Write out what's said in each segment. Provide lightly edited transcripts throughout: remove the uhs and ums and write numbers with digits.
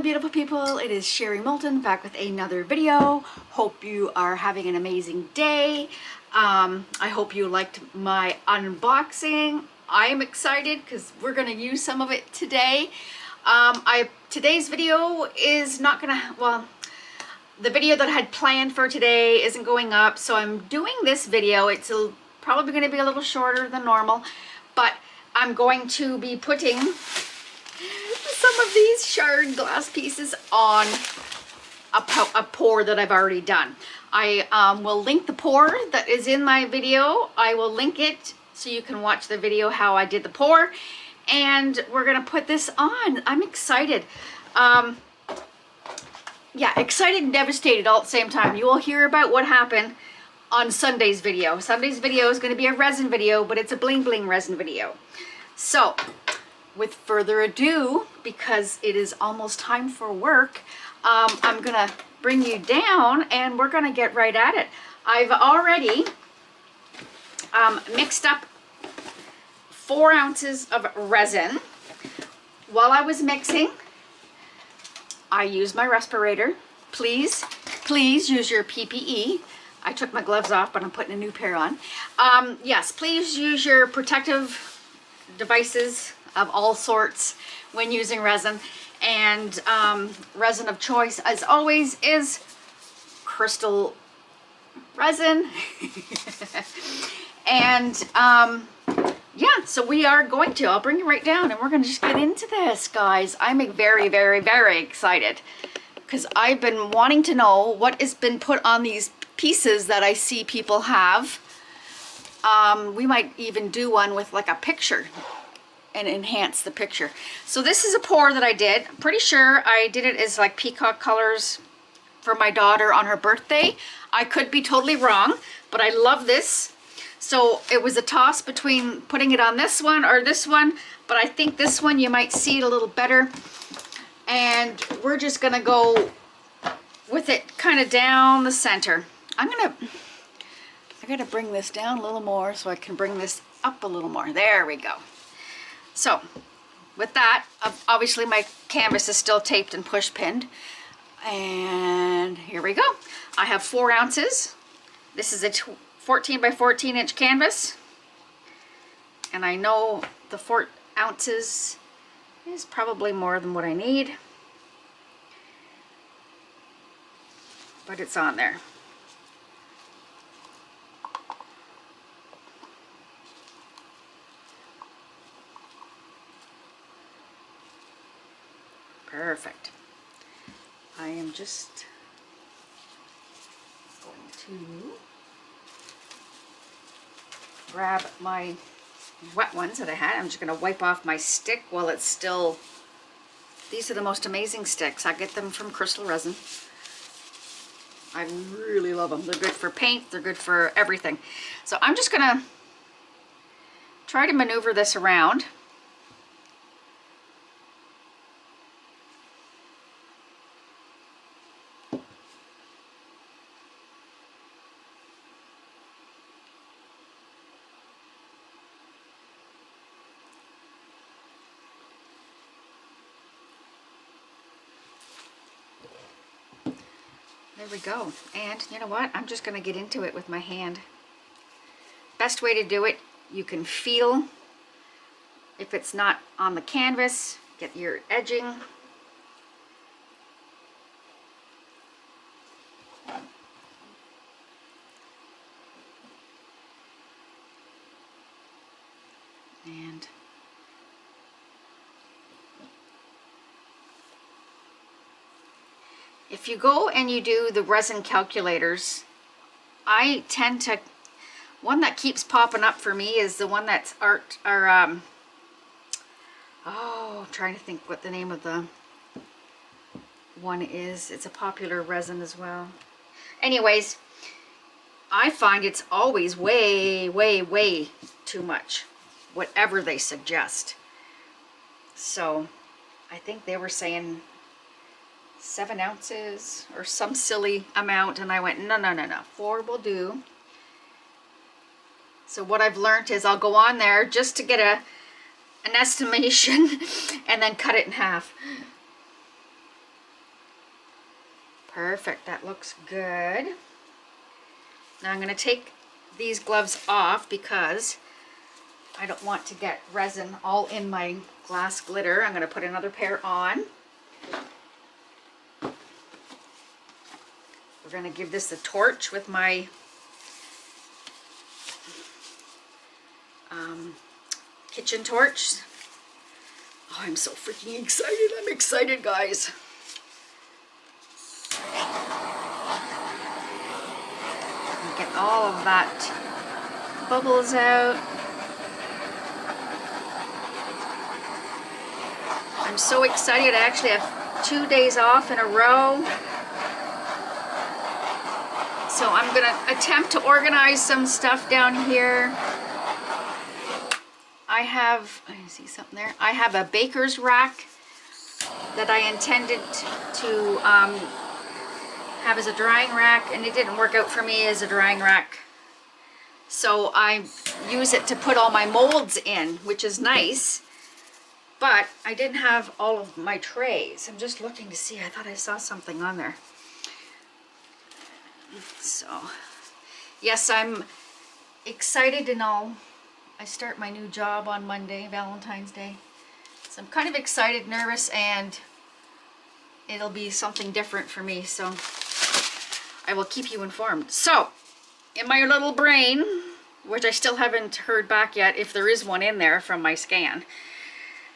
beautiful people, it is Sherry Moulton back with another video. Hope you are having an amazing day. I hope you liked my unboxing. I am excited because we're going to use some of it today. Today's video is not gonna, well, the video that I had planned for today isn't going up, so I'm doing this video. It's probably going to be a little shorter than normal, but I'm going to be putting some of these shard glass pieces on a pour that I've already done. I will link the pour that is in my video. I will link it so you can watch the video how I did the pour, and we're gonna put this on. I'm excited. Yeah, excited and devastated all at the same time. You will hear about what happened on Sunday's video. Sunday's video is going to be a resin video, but it's a bling bling resin video. So, with further ado, because it is almost time for work, I'm going to bring you down and we're going to get right at it. I've already mixed up 4 ounces of resin. While I was mixing, I used my respirator. Please use your PPE. I took my gloves off, but I'm putting a new pair on. Yes, please use your protective devices of all sorts when using resin. And resin of choice, as always, is Krystal Resin. And yeah, so we are going to, I'll bring you right down and we're going to just get into this, guys. I'm very, very, very excited because I've been wanting to know what has been put on these pieces that I see people have. We might even do one with like a picture and enhance the picture. So this is a pour that I did. I'm pretty sure I did it as like peacock colors for my daughter on her birthday. I could be totally wrong, but I love this. So it was a toss between putting it on this one or this one, but I think this one you might see it a little better. And we're just gonna go with it kind of down the center. I gotta bring this down a little more so I can bring this up a little more. There we go. So with that, obviously my canvas is still taped and push pinned. And here we go. I have 4 ounces. This is a 14 by 14 inch canvas, and I know the 4 ounces is probably more than what I need, but it's on there. Perfect. I am just going to grab my wet ones that I had. I'm just going to wipe off my stick while it's still... These are the most amazing sticks. I get them from Krystal Resin. I really love them. They're good for paint. They're good for everything. So I'm just going to try to maneuver this around. There we go. And you know what? I'm just going to get into it with my hand. Best way to do it, you can feel if it's not on the canvas, get your edging. And if you go and you do the resin calculators, I tend to, one that keeps popping up for me is the one that's I'm trying to think what the name of the one is. It's a popular resin as well. Anyways, I find it's always way, way, way too much, whatever they suggest. So I think they were saying 7 ounces or some silly amount, and I went no, 4 will do. So what I've learned is I'll go on there just to get an estimation and then cut it in half. Perfect, that looks good. Now I'm going to take these gloves off because I don't want to get resin all in my glass glitter. I'm going to put another pair on. We're going to give this a torch with my kitchen torch. Oh, I'm so freaking excited. I'm excited, guys. Get all of that bubbles out. I'm so excited. I actually have 2 days off in a row. So I'm going to attempt to organize some stuff down here. I have, I see something there. I have a baker's rack that I intended to have as a drying rack, and it didn't work out for me as a drying rack. So I use it to put all my molds in, which is nice. But I didn't have all of my trays. I'm just looking to see. I thought I saw something on there. So, yes, I'm excited to know I start my new job on Monday, Valentine's Day. So I'm kind of excited, nervous, and it'll be something different for me. So I will keep you informed. So, in my little brain, which I still haven't heard back yet, if there is one in there from my scan,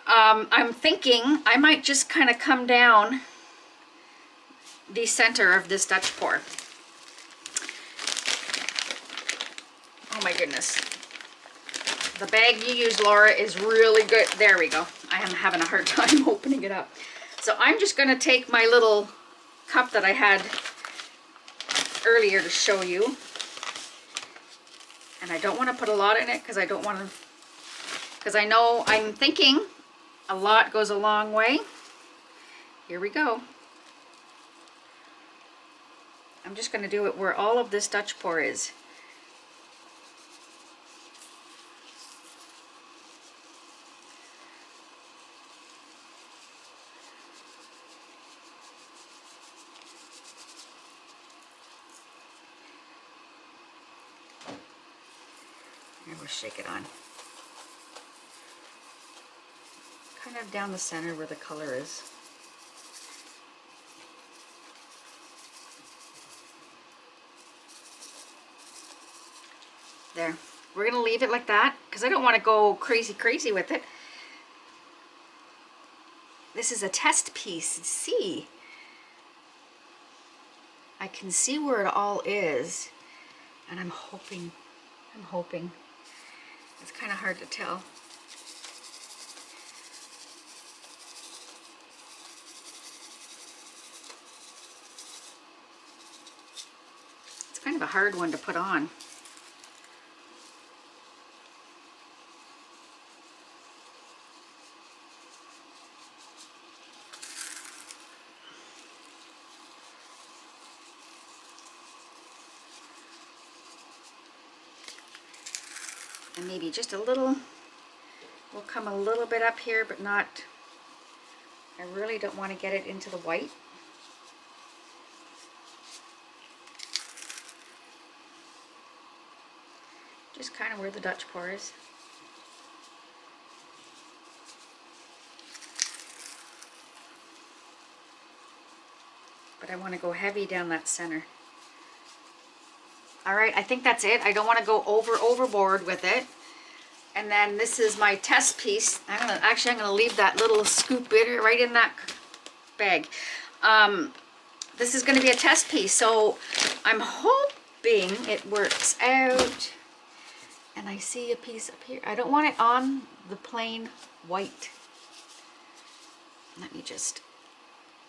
I'm thinking I might just kind of come down the center of this Dutch pour. Oh my goodness. The bag you use, Laura, is really good. There we go. I am having a hard time opening it up. So I'm just going to take my little cup that I had earlier to show you. And I don't want to put a lot in it because I don't want to, because I know I'm thinking a lot goes a long way. Here we go. I'm just going to do it where all of this Dutch pour is. Here, we'll shake it on. Kind of down the center where the color is. There. We're going to leave it like that because I don't want to go crazy with it. This is a test piece. See? I can see where it all is, and I'm hoping. It's kind of hard to tell. It's kind of a hard one to put on. And maybe just a little, will come a little bit up here, but not, I really don't want to get it into the white. Just kind of where the Dutch pour is. But I want to go heavy down that center. All right, I think that's it. I don't want to go overboard with it. And then this is my test piece. I'm gonna leave that little scoop bitter right in that bag. This is gonna be a test piece, so I'm hoping it works out. And I see a piece up here. I don't want it on the plain white. Let me just,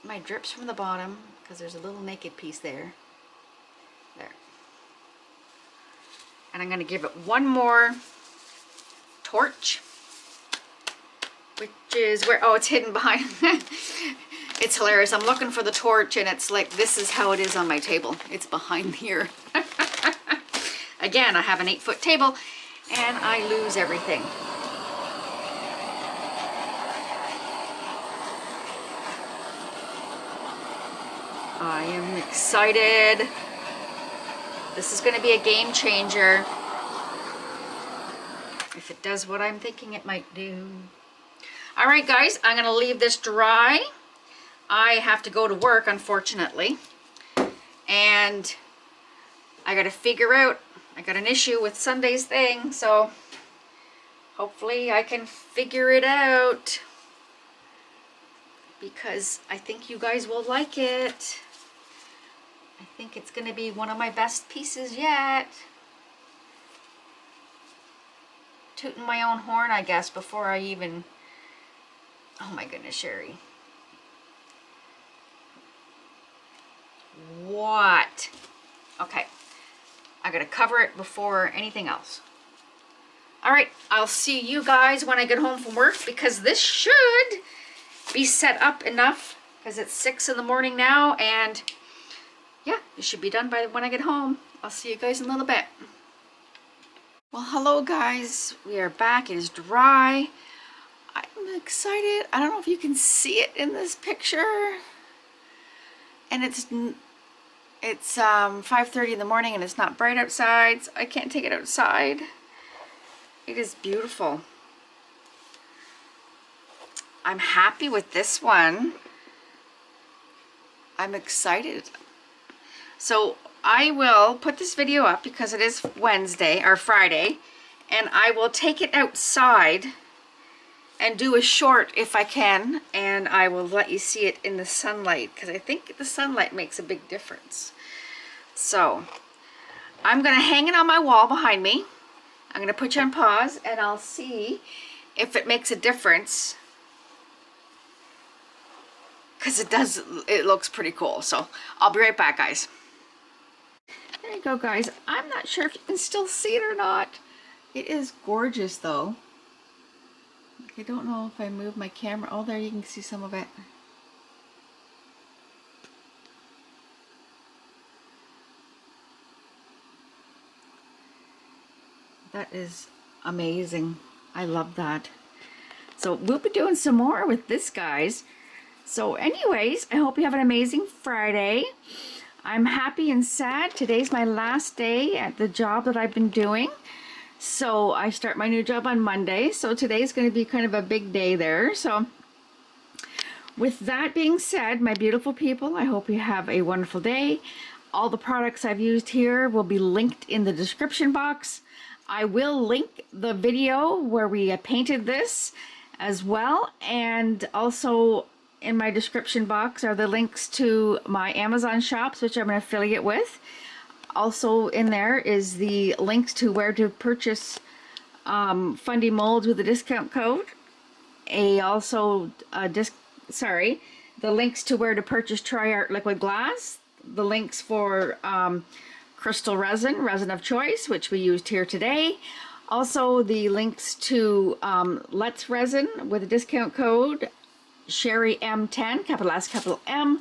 my drips from the bottom, because there's a little naked piece there. There. And I'm going to give it one more torch, which is where, oh, it's hidden behind. It's hilarious. I'm looking for the torch and it's like, this is how it is on my table. It's behind here. Again, I have an 8-foot table and I lose everything. I am excited. This is going to be a game changer. If it does what I'm thinking it might do. All right, guys, I'm going to leave this dry. I have to go to work, unfortunately. And I got to figure out, I got an issue with Sunday's thing, so hopefully I can figure it out. Because I think you guys will like it. I think it's going to be one of my best pieces yet. Tooting my own horn, I guess, before I even... Oh my goodness, Sherry. What? Okay. I gotta cover it before anything else. Alright, I'll see you guys when I get home from work, because this should be set up enough, because it's 6 in the morning now, and yeah, it should be done by when I get home. I'll see you guys in a little bit. Well, hello guys, we are back. It is dry. I'm excited. I don't know if you can see it in this picture, and it's 5:30 in the morning and it's not bright outside, so I can't take it outside. It is beautiful. I'm happy with this one. I'm excited. So I will put this video up because it is Wednesday or Friday, and I will take it outside and do a short if I can, and I will let you see it in the sunlight, because I think the sunlight makes a big difference. So I'm gonna hang it on my wall behind me. I'm gonna put you on pause and I'll see if it makes a difference, because it looks pretty cool. So I'll be right back, guys. There you go, guys. I'm not sure if you can still see it or not. It is gorgeous though. I don't know if I move my camera. Oh, there you can see some of it. That is amazing. I love that. So we'll be doing some more with this, guys. So anyways, I hope you have an amazing Friday. I'm happy and sad. Today's my last day at the job that I've been doing. So I start my new job on Monday. So today's going to be kind of a big day there. So with that being said, my beautiful people, I hope you have a wonderful day. All the products I've used here will be linked in the description box. I will link the video where we painted this as well. And also in my description box are the links to my Amazon shops, which I'm an affiliate with. Also in there is the links to where to purchase Fundy molds with a discount code. The links to where to purchase TriArt liquid glass. The links for Krystal Resin, resin of choice, which we used here today. Also the links to Let's Resin with a discount code, Sherry M10, capital S, capital M.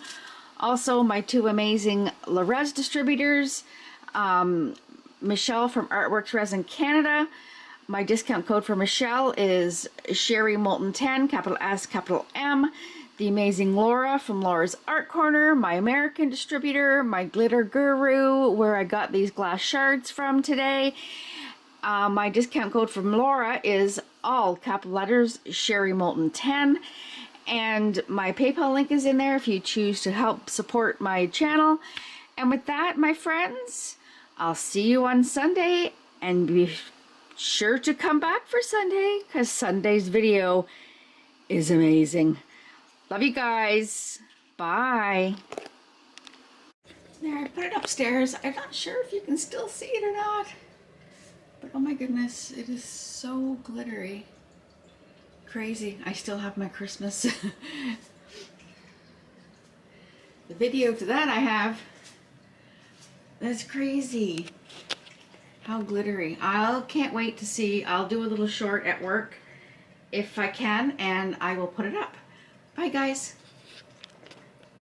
Also my two amazing Rez Distributors, Michelle from Artworks Resin Canada. My discount code for Michelle is Sherry Moulton 10, capital S, capital M. The amazing Laura from Laura's Art Corner, my American distributor, my glitter guru, where I got these glass shards from today. My discount code from Laura is all capital letters, Sherry Moulton 10. And my PayPal link is in there if you choose to help support my channel. And with that, my friends, I'll see you on Sunday, and be sure to come back for Sunday, because Sunday's video is amazing. Love you guys. Bye. There, I put it upstairs. I'm not sure if you can still see it or not, but oh my goodness, it is so glittery. Crazy. I still have my Christmas. The video to that I have. That's crazy. How glittery. I can't wait to see. I'll do a little short at work if I can, and I will put it up. Bye guys.